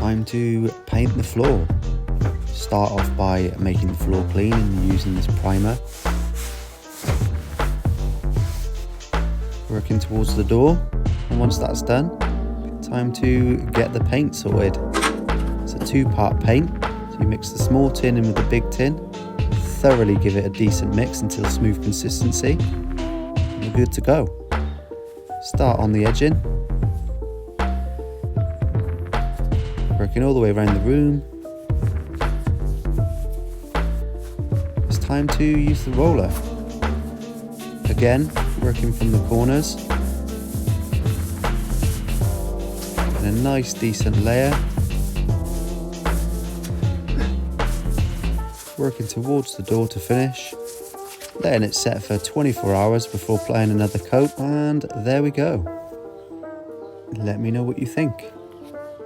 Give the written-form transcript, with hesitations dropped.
time to paint the floor. Start off by making the floor clean and using this primer. Working towards the door, and once that's done, time to get the paint sorted. It's a two-part paint, so you mix the small tin in with the big tin, thoroughly give it a decent mix until smooth consistency, and you're good to go. Start on the edging, working all the way around the room. It's time to use the roller. Again, working from the corners. And a nice decent layer. Working towards the door to finish. Letting it set for 24 hours before applying another coat, and there we go. Let me know what you think.